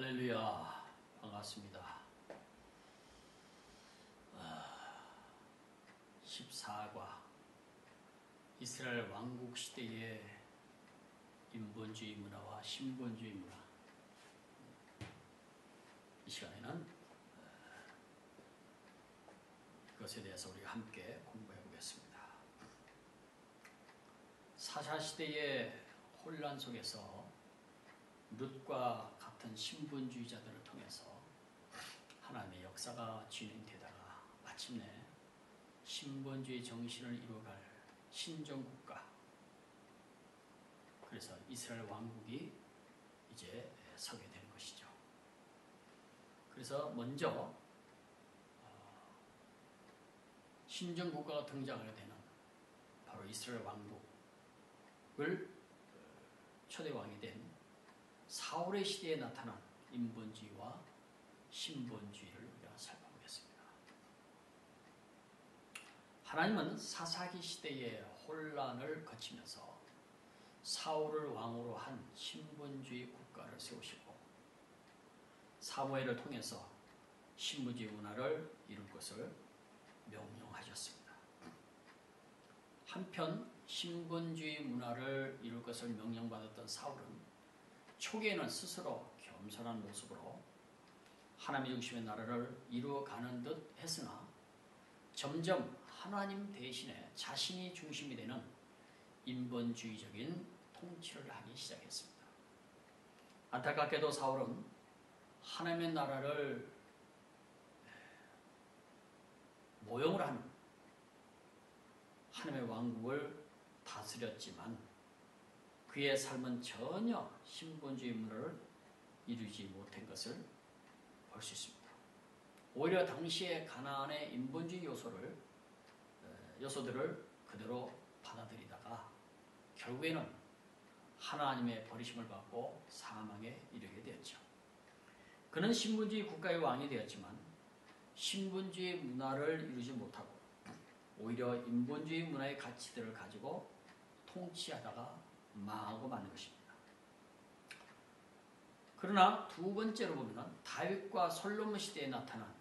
할렐루야, 반갑습니다. 14과 이스라엘 왕국 시대의 인본주의 문화와 신본주의 문화, 이 시간에는 그것에 대해서 우리가 함께 공부해 보겠습니다. 사사시대의 혼란 속에서 룻과 같은 신분주의자들을 통해서 하나님의 역사가 진행되다가 마침내 신본주의 정신을 이루어갈 신정국가, 그래서 이스라엘 왕국이 이제 서게 되는 것이죠. 그래서 먼저 신정국가가 등장하게 되는 바로 이스라엘 왕국을 초대왕이 된 사울의 시대에 나타난 인본주의와 신본주의를 우리가 살펴보겠습니다. 하나님은 사사기 시대의 혼란을 거치면서 사울을 왕으로 한 신본주의 국가를 세우시고 사무엘을 통해서 신본주의 문화를 이룰 것을 명령하셨습니다. 한편 신본주의 문화를 이룰 것을 명령받았던 사울은 초기에는 스스로 겸손한 모습으로 하나님의 중심의 나라를 이루어가는 듯 했으나 점점 하나님 대신에 자신이 중심이 되는 인본주의적인 통치를 하기 시작했습니다. 안타깝게도 사울은 하나님의 나라를 모형을 하는 하나님의 왕국을 다스렸지만 그의 삶은 전혀 신본주의 문화를 이루지 못한 것을 볼 수 있습니다. 오히려 당시의 가나안의 인본주의 요소들을 그대로 받아들이다가 결국에는 하나님의 버리심을 받고 사망에 이르게 되었죠. 그는 신본주의 국가의 왕이 되었지만 신본주의 문화를 이루지 못하고 오히려 인본주의 문화의 가치들을 가지고 통치하다가 망하고 마는 것입니다. 그러나 두 번째로 보면 다윗과 솔로몬 시대에 나타난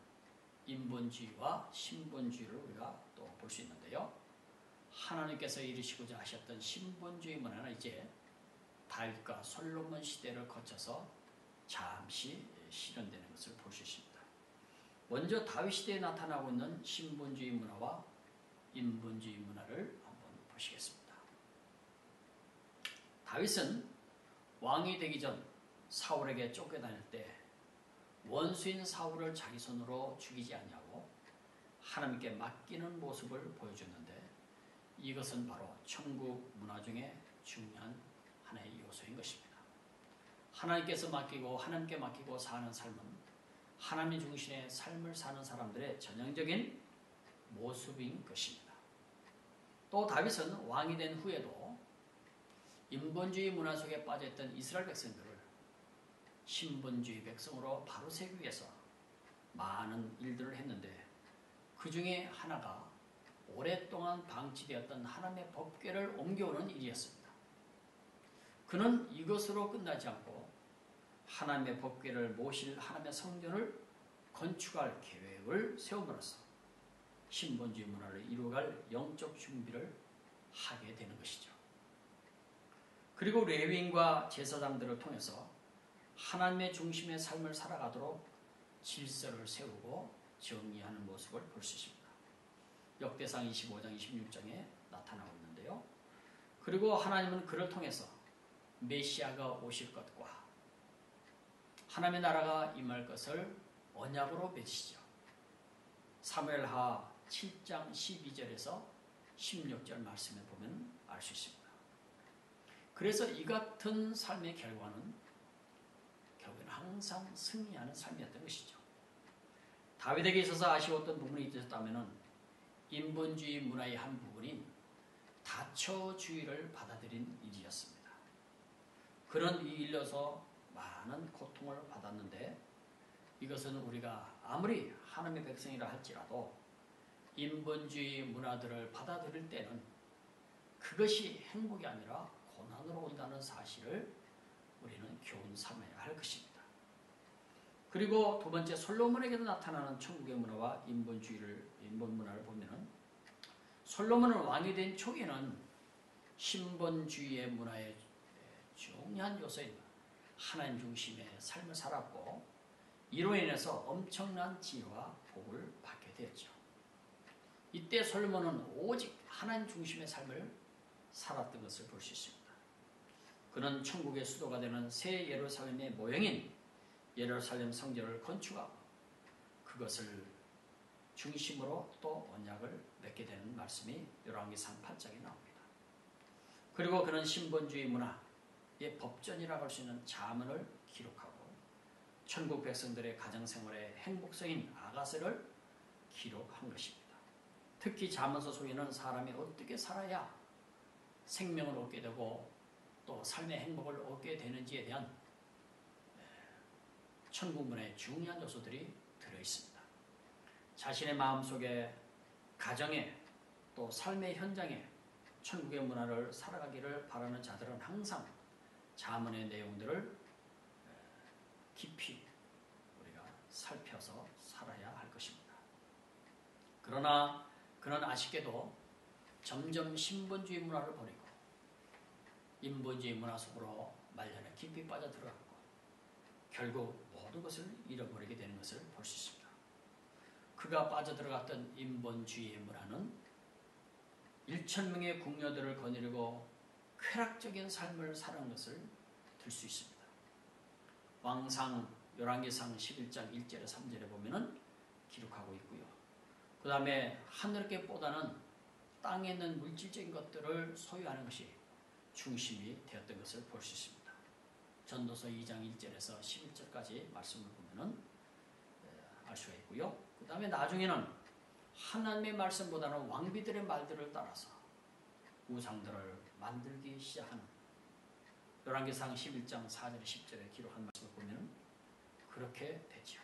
인본주의와 신본주의를 우리가 또 볼 수 있는데요. 하나님께서 이루시고자 하셨던 신본주의 문화는 이제 다윗과 솔로몬 시대를 거쳐서 잠시 실현되는 것을 볼 수 있습니다. 먼저 다윗 시대에 나타나고 있는 신본주의 문화와 인본주의 문화를 한번 보시겠습니다. 다윗은 왕이 되기 전 사울에게 쫓겨다닐 때 원수인 사울을 자기 손으로 죽이지 않냐고 하나님께 맡기는 모습을 보여줬는데 이것은 바로 천국 문화 중에 중요한 하나의 요소인 것입니다. 하나님께서 맡기고 하나님께 맡기고 사는 삶은 하나님 중심의 삶을 사는 사람들의 전형적인 모습인 것입니다. 또 다윗은 왕이 된 후에도 인본주의 문화 속에 빠져있던 이스라엘 백성들을 신본주의 백성으로 바로 세우기 위해서 많은 일들을 했는데 그 중에 하나가 오랫동안 방치되었던 하나님의 법궤를 옮겨오는 일이었습니다. 그는 이것으로 끝나지 않고 하나님의 법궤를 모실 하나님의 성전을 건축할 계획을 세움으로써 신본주의 문화를 이루어갈 영적 준비를 하게 되는 것이죠. 그리고 레위인과 제사장들을 통해서 하나님의 중심의 삶을 살아가도록 질서를 세우고 정의하는 모습을 볼 수 있습니다. 역대상 25장 26장에 나타나고 있는데요. 그리고 하나님은 그를 통해서 메시아가 오실 것과 하나님의 나라가 임할 것을 언약으로 맺으시죠. 사무엘하 7장 12절에서 16절 말씀에 보면 알 수 있습니다. 그래서 이 같은 삶의 결과는 결국에는 항상 승리하는 삶이었던 것이죠. 다윗에게 있어서 아쉬웠던 부분이 있었다면 인본주의 문화의 한 부분인 다처주의를 받아들인 일이었습니다. 그는 이 일로서 많은 고통을 받았는데 이것은 우리가 아무리 하나님의 백성이라 할지라도 인본주의 문화들을 받아들일 때는 그것이 행복이 아니라 고난으로 온다는 사실을 우리는 교훈 삼아야 할 것입니다. 그리고 두 번째 솔로몬에게도 나타나는 천국의 문화와 인본 문화를 보면은 솔로몬은 왕이 된 초기에는 신본주의의 문화의 중요한 요소인 하나님 중심의 삶을 살았고 이로 인해서 엄청난 지혜와 복을 받게 되었죠. 이때 솔로몬은 오직 하나님 중심의 삶을 살았던 것을 볼 수 있습니다. 그는 천국의 수도가 되는 새 예루살렘의 모형인 예루살렘 성전을 건축하고 그것을 중심으로 또 언약을 맺게 되는 말씀이 열왕기상 8장에 나옵니다. 그리고 그는 신본주의 문화의 법전이라고 할 수 있는 잠언을 기록하고 천국 백성들의 가정생활의 행복성인 아가서를 기록한 것입니다. 특히 잠언서 속에는 사람이 어떻게 살아야 생명을 얻게 되고 또 삶의 행복을 얻게 되는지에 대한 천국 문화의 중요한 요소들이 들어있습니다. 자신의 마음속에 가정에 또 삶의 현장에 천국의 문화를 살아가기를 바라는 자들은 항상 잠언의 내용들을 깊이 우리가 살펴서 살아야 할 것입니다. 그러나 그는 아쉽게도 점점 신본주의 문화를 버리고 인본주의 문화 속으로 말년에 깊이 빠져들어갔고 결국 모든 것을 잃어버리게 되는 것을 볼 수 있습니다. 그가 빠져들어갔던 인본주의의 문화는 1,000명의 궁녀들을 거느리고 쾌락적인 삶을 사는 것을 들 수 있습니다. 왕상 열왕기상 11장 1절에 3절에 보면은 기록하고 있고요. 그 다음에 하늘께보다는 땅에 있는 물질적인 것들을 소유하는 것이 중심이 되었던 것을 볼 수 있습니다. 전도서 2장 1절에서 11절까지 말씀을 보면은 알 수가 있고요. 그 다음에 나중에는 하나님의 말씀보다는 왕비들의 말들을 따라서 우상들을 만들기 시작하는 열왕기상 11장 4절에 10절에 기록한 말씀을 보면 그렇게 되죠.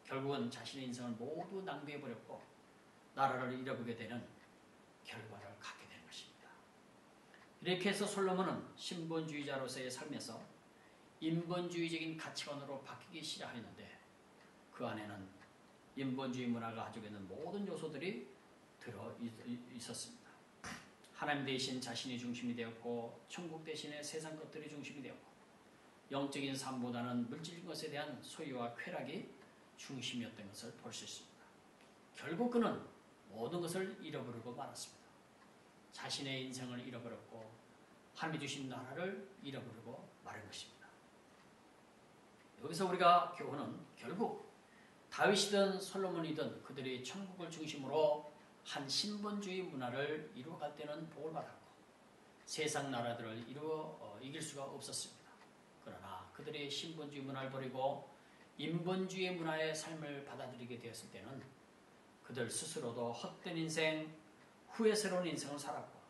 결국은 자신의 인생을 모두 낭비해버렸고 나라를 잃어보게 되는 결과를 갖게 되는 것입니다. 이렇게 해서 솔로몬은 신본주의자로서의 삶에서 인본주의적인 가치관으로 바뀌기 시작했는데 그 안에는 인본주의 문화가 가지고 있는 모든 요소들이 들어 있었습니다. 하나님 대신 자신이 중심이 되었고 천국 대신에 세상 것들이 중심이 되었고 영적인 삶보다는 물질적인 것에 대한 소유와 쾌락이 중심이었던 것을 볼 수 있습니다. 결국 그는 모든 것을 잃어버리고 말았습니다. 자신의 인생을 잃어버렸고 하나님이 주신 나라를 잃어버리고 마른 것입니다. 여기서 우리가 교훈은 결국 다윗이든 솔로몬이든 그들이 천국을 중심으로 한 신본주의 문화를 이루어갈 때는 복을 받았고 세상 나라들을 이길 수가 없었습니다. 그러나 그들이 신본주의 문화를 버리고 인본주의 문화의 삶을 받아들이게 되었을 때는 그들 스스로도 헛된 인생, 후회스러운 인생을 살았고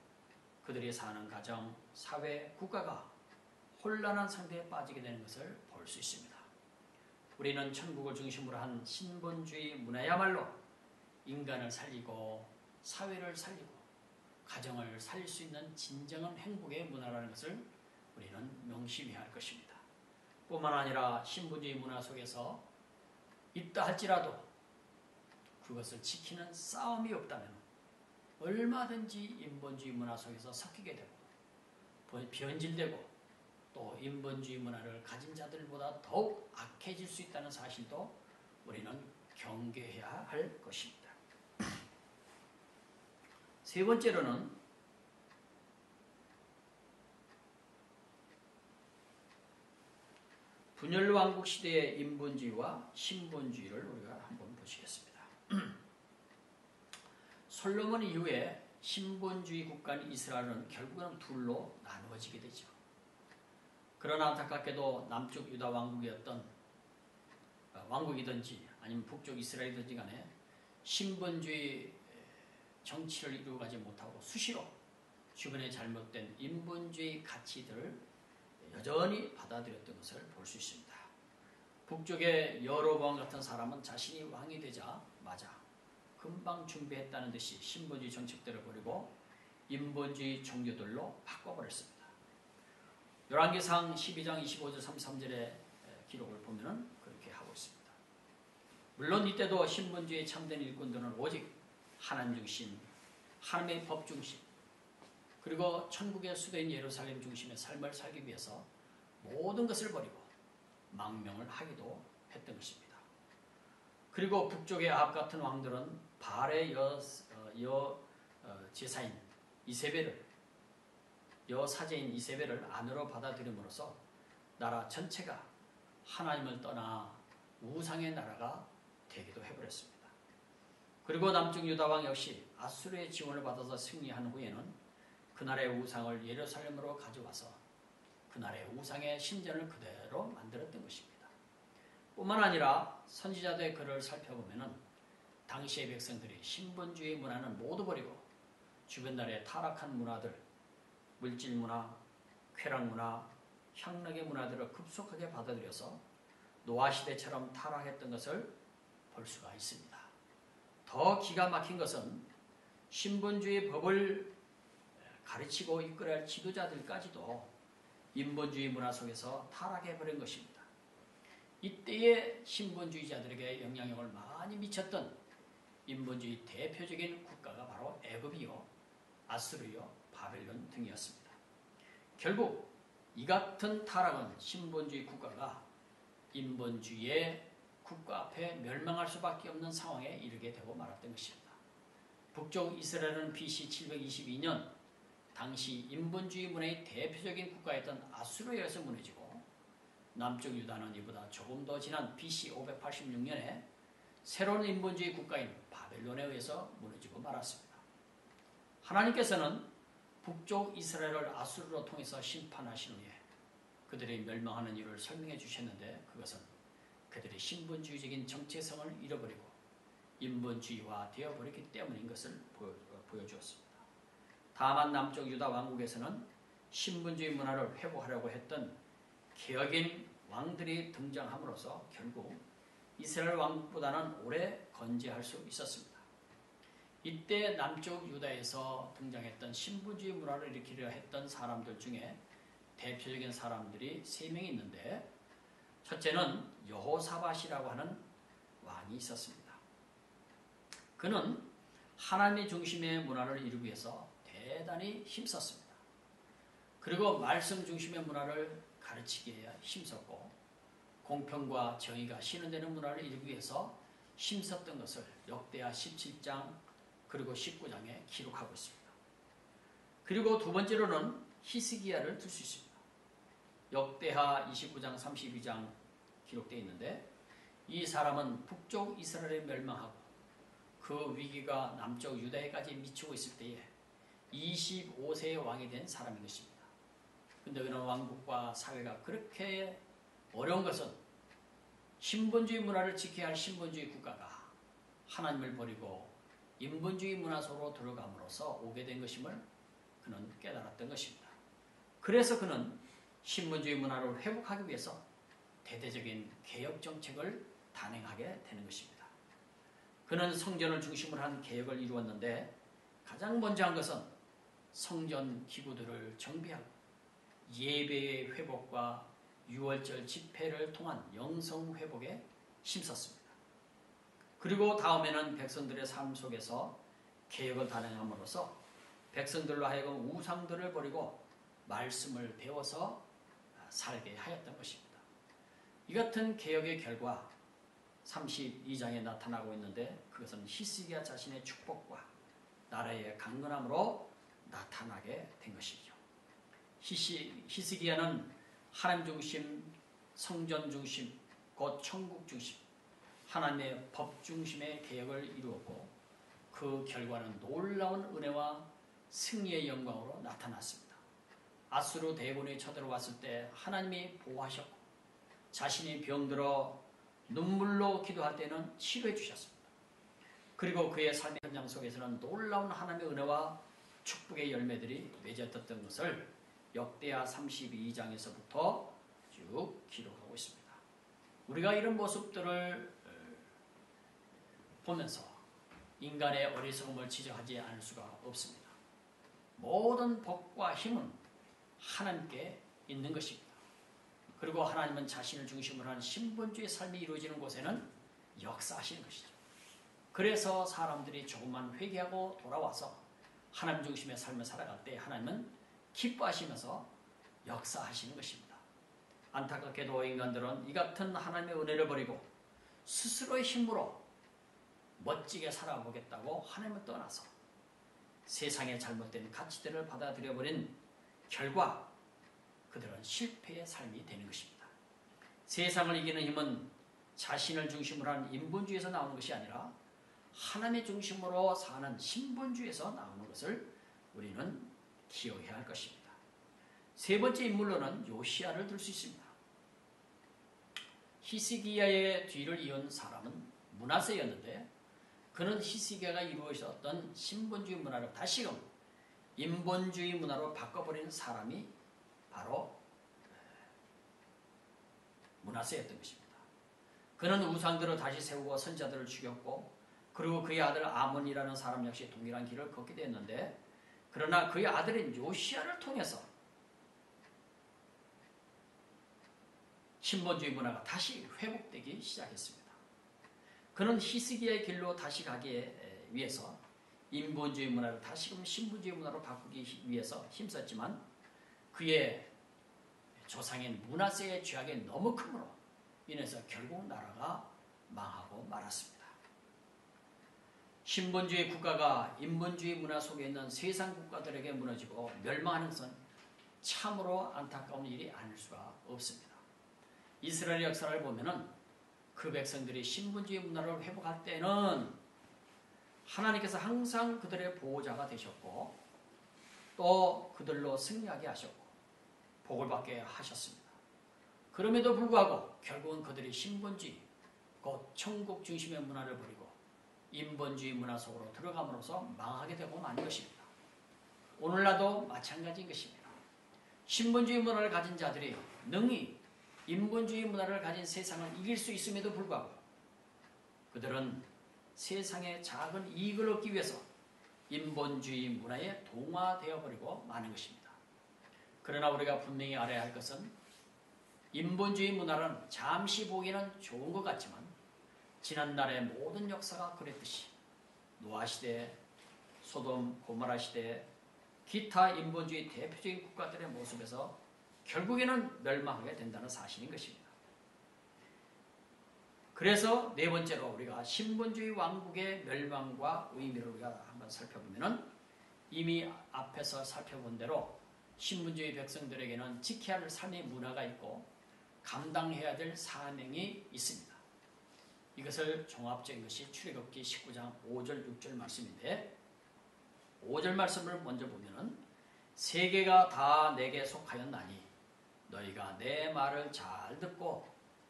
그들이 사는 가정, 사회, 국가가 혼란한 상태에 빠지게 되는 것을 볼 수 있습니다. 우리는 천국을 중심으로 한 신본주의 문화야말로 인간을 살리고 사회를 살리고 가정을 살릴 수 있는 진정한 행복의 문화라는 것을 우리는 명심해야 할 것입니다. 뿐만 아니라 신본주의 문화 속에서 있다 할지라도 그것을 지키는 싸움이 없다면 얼마든지 인본주의 문화 속에서 섞이게 되고 변질되고 또 인본주의 문화를 가진 자들보다 더욱 악해질 수 있다는 사실도 우리는 경계해야 할 것입니다. 세 번째로는 분열왕국 시대의 인본주의와 신본주의를 우리가 한번 보시겠습니다. 솔로몬 이후에 신본주의 국가인 이스라엘은 결국은 둘로 나누어지게 되죠. 그러나 안타깝게도 남쪽 유다 왕국이든지 아니면 북쪽 이스라엘이든지 간에 신본주의 정치를 이루어가지 못하고 수시로 주변에 잘못된 인본주의 가치들을 여전히 받아들였던 것을 볼 수 있습니다. 북쪽의 여로보암 같은 사람은 자신이 왕이 되자마자 금방 준비했다는 듯이 신본주의 정책들을 버리고 인본주의 종교들로 바꿔버렸습니다. 열왕기상 12장 25절 33절의 기록을 보면 그렇게 하고 있습니다. 물론 이때도 신분주의 참된 일꾼들은 오직 하나님 중심, 하나님의 법 중심, 그리고 천국의 수도인 예루살렘 중심의 삶을 살기 위해서 모든 것을 버리고 망명을 하기도 했던 것입니다. 그리고 북쪽의 아합 같은 왕들은 바알의 제사인 이세벨을, 여사제인 이세벨을 아내로 받아들임으로써 나라 전체가 하나님을 떠나 우상의 나라가 되기도 해버렸습니다. 그리고 남쪽 유다 왕 역시 아수르의 지원을 받아서 승리한 후에는 그날의 우상을 예루살렘으로 가져와서 그날의 우상의 신전을 그대로 만들었던 것입니다. 뿐만 아니라 선지자들의 글을 살펴보면 당시의 백성들이 신분주의 문화는 모두 버리고 주변 나라의 타락한 문화들, 물질 문화, 쾌락 문화, 향락의 문화들을 급속하게 받아들여서 노아 시대처럼 타락했던 것을 볼 수가 있습니다. 더 기가 막힌 것은 신분주의 법을 가르치고 이끌어야 할 지도자들까지도 인본주의 문화 속에서 타락해버린 것입니다. 이때의 신분주의자들에게 영향력을 많이 미쳤던 인본주의 대표적인 국가가 바로 애굽이요, 아수르요, 바벨론 등이었습니다. 결국 이 같은 타락은 신본주의 국가가 인본주의의 국가 앞에 멸망할 수밖에 없는 상황에 이르게 되고 말았던 것입니다. 북쪽 이스라엘은 BC 722년 당시 인본주의 문화의 대표적인 국가였던 아수르에 의해서 무너지고, 남쪽 유다는 이보다 조금 더 지난 BC 586년에 새로운 인본주의 국가인 바벨론에 의해서 무너지고 말았습니다. 하나님께서는 북쪽 이스라엘을 아수르로 통해서 심판하신 후에 그들이 멸망하는 이유를 설명해 주셨는데, 그것은 그들이 신분주의적인 정체성을 잃어버리고 인본주의화 되어버렸기 때문인 것을 보여주었습니다. 다만 남쪽 유다 왕국에서는 신분주의 문화를 회복하려고 했던 개혁인 왕들이 등장함으로써 결국 이스라엘 왕국보다는 오래 건재할 수 있었습니다. 이때 남쪽 유다에서 등장했던 신분주의 문화를 일으키려 했던 사람들 중에 대표적인 사람들이 3명이 있는데, 첫째는 여호사밧이라고 하는 왕이 있었습니다. 그는 하나님의 중심의 문화를 이루기 위해서 대단히 힘썼습니다. 그리고 말씀 중심의 문화를 가르치기에 힘썼고, 공평과 정의가 실현되는 문화를 이루기 위해서 힘썼던 것을 역대하 17장 그리고 19장에 기록하고 있습니다. 그리고 두 번째로는 히스기야를 들 수 있습니다. 역대하 29장 32장 기록되어 있는데, 이 사람은 북쪽 이스라엘에 멸망하고 그 위기가 남쪽 유다에까지 미치고 있을 때에 25세의 왕이 된 사람인 것입니다. 그런데 그런 왕국과 사회가 그렇게 어려운 것은 신분주의 문화를 지켜야 할 신분주의 국가가 하나님을 버리고 인본주의 문화 속으로 들어감으로써 오게 된 것임을 그는 깨달았던 것입니다. 그래서 그는 신분주의 문화를 회복하기 위해서 대대적인 개혁 정책을 단행하게 되는 것입니다. 그는 성전을 중심으로 한 개혁을 이루었는데, 가장 먼저 한 것은 성전 기구들을 정비하고 예배의 회복과 유월절 집회를 통한 영성 회복에 힘썼습니다. 그리고 다음에는 백성들의 삶 속에서 개혁을 단행함으로써 백성들로 하여금 우상들을 버리고 말씀을 배워서 살게 하였던 것입니다. 이 같은 개혁의 결과 32장에 나타나고 있는데, 그것은 히스기야 자신의 축복과 나라의 강건함으로 나타나게 된 것이죠. 히스기야는 하나님 중심, 성전 중심, 곧 천국 중심, 하나님의 법 중심의 개혁을 이루었고, 그 결과는 놀라운 은혜와 승리의 영광으로 나타났습니다. 아수르 대군이 쳐들어왔을 때 하나님이 보호하셨고, 자신이 병들어 눈물로 기도할 때는 치료해 주셨습니다. 그리고 그의 삶의 현장 속에서는 놀라운 하나님의 은혜와 축복의 열매들이 맺어졌던 것을 역대하 32장에서부터 쭉 기록하고 있습니다. 우리가 이런 모습들을 보면서 인간의 어리석음을 지적하지 않을 수가 없습니다. 모든 복과 힘은 하나님께 있는 것입니다. 그리고 하나님은 자신을 중심으로 한 신분주의 삶이 이루어지는 곳에는 역사하시는 것이죠. 그래서 사람들이 조금만 회개하고 돌아와서 하나님 중심의 삶을 살아갈 때 하나님은 기뻐하시면서 역사하시는 것입니다. 안타깝게도 인간들은 이 같은 하나님의 은혜를 버리고 스스로의 힘으로 멋지게 살아보겠다고 하나님을 떠나서 세상의 잘못된 가치들을 받아들여버린 결과 그들은 실패의 삶이 되는 것입니다. 세상을 이기는 힘은 자신을 중심으로 한 인본주의에서 나오는 것이 아니라 하나님의 중심으로 사는 신본주의에서 나오는 것을 우리는 기억해야 할 것입니다. 세 번째 인물로는 요시야를 들 수 있습니다. 히스기야의 뒤를 이은 사람은 므낫세였는데 그는 히스기야가 이루어 있었던 신본주의 문화를 다시금 인본주의 문화로 바꿔버리는 사람이 바로 므낫세였던 것입니다. 그는 우상들을 다시 세우고 선자들을 죽였고 그리고 그의 아들 아몬이라는 사람 역시 동일한 길을 걷게 되었는데 그러나 그의 아들인 요시야를 통해서 신본주의 문화가 다시 회복되기 시작했습니다. 그는 히스기야의 길로 다시 가기 위해서 인본주의 문화를 다시금 신본주의 문화로 바꾸기 위해서 힘썼지만 그의 조상인 므낫세의 죄악이 너무 크므로 인해서 결국 나라가 망하고 말았습니다. 신본주의 국가가 인본주의 문화 속에 있는 세상 국가들에게 무너지고 멸망하는 것은 참으로 안타까운 일이 아닐 수가 없습니다. 이스라엘 역사를 보면은 그 백성들이 신본주의 문화를 회복할 때는 하나님께서 항상 그들의 보호자가 되셨고 또 그들로 승리하게 하셨고 복을 받게 하셨습니다. 그럼에도 불구하고 결국은 그들이 신본주의 곧 천국 중심의 문화를 버리고 인본주의 문화 속으로 들어감으로써 망하게 되고 만 것입니다. 오늘날도 마찬가지인 것입니다. 신본주의 문화를 가진 자들이 능히 인본주의 문화를 가진 세상을 이길 수 있음에도 불구하고 그들은 세상의 작은 이익을 얻기 위해서 인본주의 문화에 동화되어 버리고 마는 것입니다. 그러나 우리가 분명히 알아야 할 것은 인본주의 문화는 잠시 보기에는 좋은 것 같지만 지난날의 모든 역사가 그랬듯이 노아시대, 소돔, 고모라 시대, 기타 인본주의 대표적인 국가들의 모습에서 결국에는 멸망하게 된다는 사실인 것입니다. 그래서 네 번째로 우리가 신본주의 왕국의 멸망과 의미를 우리가 한번 살펴보면은 이미 앞에서 살펴본 대로 신본주의 백성들에게는 지켜야 할 삶의 문화가 있고 감당해야 될 사명이 있습니다. 이것을 종합적인 것이 출애굽기 19장 5절 6절 말씀인데 5절 말씀을 먼저 보면은 세계가 다 내게 속하였나니 너희가 내 말을 잘 듣고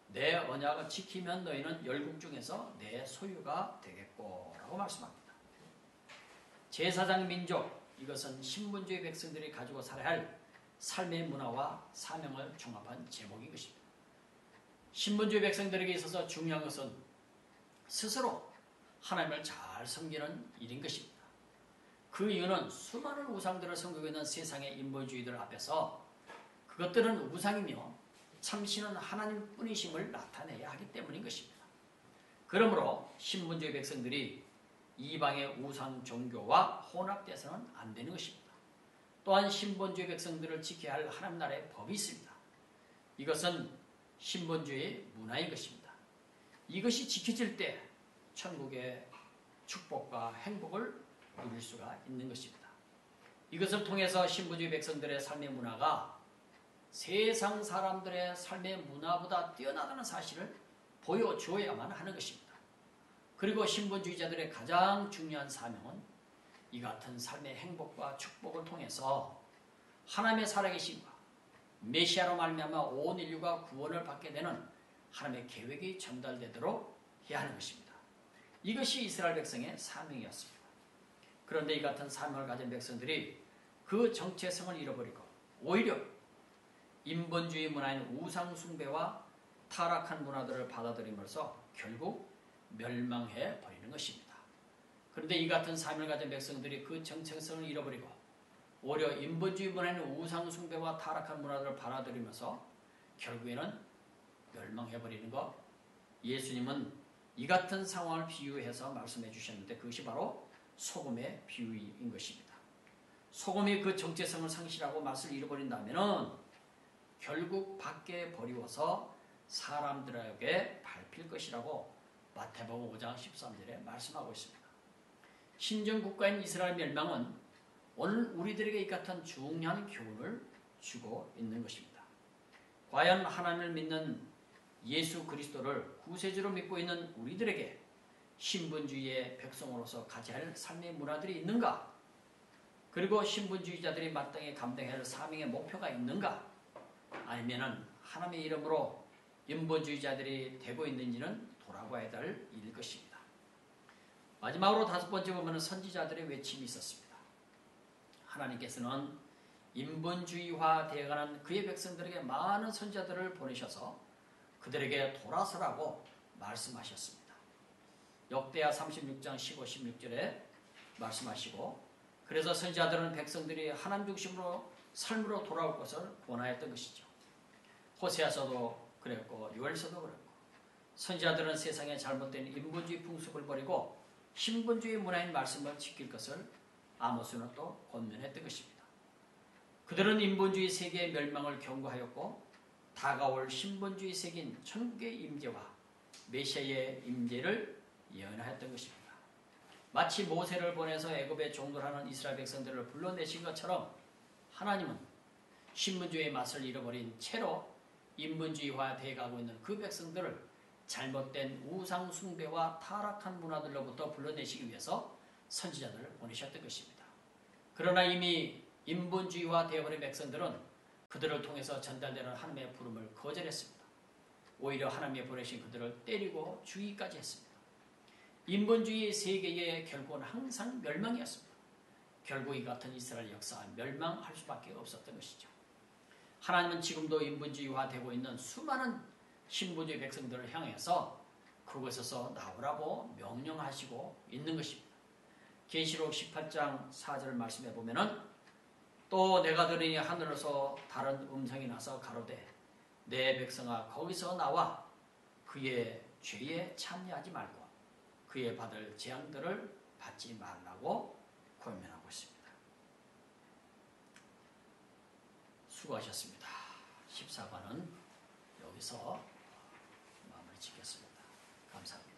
내 언약을 지키면 너희는 열국 중에서 내 소유가 되겠고 라고 말씀합니다. 제사장 민족 이것은 신본주의 백성들이 가지고 살아야 할 삶의 문화와 사명을 종합한 제목인 것입니다. 신본주의 백성들에게 있어서 중요한 것은 스스로 하나님을 잘 섬기는 일인 것입니다. 그 이유는 수많은 우상들을 섬기고 있는 세상의 인본주의들 앞에서 그것들은 우상이며 참신은 하나님뿐이심을 나타내야 하기 때문인 것입니다. 그러므로 신본주의 백성들이 이방의 우상 종교와 혼합돼서는 안 되는 것입니다. 또한 신본주의 백성들을 지켜야 할 하나님 나라의 법이 있습니다. 이것은 신본주의 문화인 것입니다. 이것이 지켜질 때 천국의 축복과 행복을 누릴 수가 있는 것입니다. 이것을 통해서 신본주의 백성들의 삶의 문화가 세상 사람들의 삶의 문화보다 뛰어나다는 사실을 보여주어야만 하는 것입니다. 그리고 신본주의자들의 가장 중요한 사명은 이 같은 삶의 행복과 축복을 통해서 하나님의 살아계심과 메시아로 말미암아 온 인류가 구원을 받게 되는 하나님의 계획이 전달되도록 해야 하는 것입니다. 이것이 이스라엘 백성의 사명이었습니다. 그런데 이 같은 사명을 가진 백성들이 그 정체성을 잃어버리고 오히려 인본주의 문화인 우상 숭배와 타락한 문화들을 받아들이면서 결국 멸망해 버리는 것입니다. 그런데 이 같은 사명을 가진 백성들이 그 정체성을 잃어버리고 오히려 인본주의 문화인 우상 숭배와 타락한 문화들을 받아들이면서 결국에는 멸망해 버리는 것. 예수님은 이 같은 상황을 비유해서 말씀해 주셨는데 그것이 바로 소금의 비유인 것입니다. 소금이 그 정체성을 상실하고 맛을 잃어버린다면 결국 밖에 버리워서 사람들에게 밟힐 것이라고 마태복음 5장 13절에 말씀하고 있습니다. 신정 국가인 이스라엘 멸망은 오늘 우리들에게 이 같은 중요한 교훈을 주고 있는 것입니다. 과연 하나님을 믿는 예수 그리스도를 구세주로 믿고 있는 우리들에게 신분주의의 백성으로서 가져야 할 삶의 문화들이 있는가? 그리고 신분주의자들이 마땅히 감당해야 할 사명의 목표가 있는가? 아니면 하나님의 이름으로 인본주의자들이 되고 있는지는 돌아봐야 될 일일 것입니다. 마지막으로 5번째 보면 선지자들의 외침이 있었습니다. 하나님께서는 인본주의화 되어가는 그의 백성들에게 많은 선지자들을 보내셔서 그들에게 돌아서라고 말씀하셨습니다. 역대하 36장 15, 16절에 말씀하시고 그래서 선지자들은 백성들이 하나님 중심으로 삶으로 돌아올 것을 권하였던 것이죠. 호세아서도 그랬고 요엘서도 그랬고 선지자들은 세상의 잘못된 인본주의 풍습을 버리고 신본주의 문화인 말씀을 지킬 것을 아모스는 또 권면했던 것입니다. 그들은 인본주의 세계의 멸망을 경고하였고 다가올 신본주의 세계인 천국의 임재와 메시아의 임재를 예언하였던 것입니다. 마치 모세를 보내서 애굽에 종노하는 이스라엘 백성들을 불러내신 것처럼 하나님은 신분주의의 맛을 잃어버린 채로 인본주의화 되어가고 있는 그 백성들을 잘못된 우상 숭배와 타락한 문화들로부터 불러내시기 위해서 선지자들을 보내셨던 것입니다. 그러나 이미 인본주의화 되어버린 백성들은 그들을 통해서 전달되는 하나님의 부름을 거절했습니다. 오히려 하나님의 보내신 그들을 때리고 죽이기까지 했습니다. 인본주의 세계의 결국은 항상 멸망이었습니다. 결국 이 같은 이스라엘 역사가 멸망할 수밖에 없었던 것이죠. 하나님은 지금도 인본주의화 되고 있는 수많은 신본주의 백성들을 향해서 그곳에서 나오라고 명령하시고 있는 것입니다. 계시록 18장 4절 말씀해 보면은 또 내가 들으니 하늘에서 다른 음성이 나서 가로되 내 백성아 거기서 나와 그의 죄에 참여하지 말고 그의 받을 재앙들을 받지 말라고 권면하고 있습니다. 수고하셨습니다. 14관은 여기서 마무리 짓겠습니다. 감사합니다.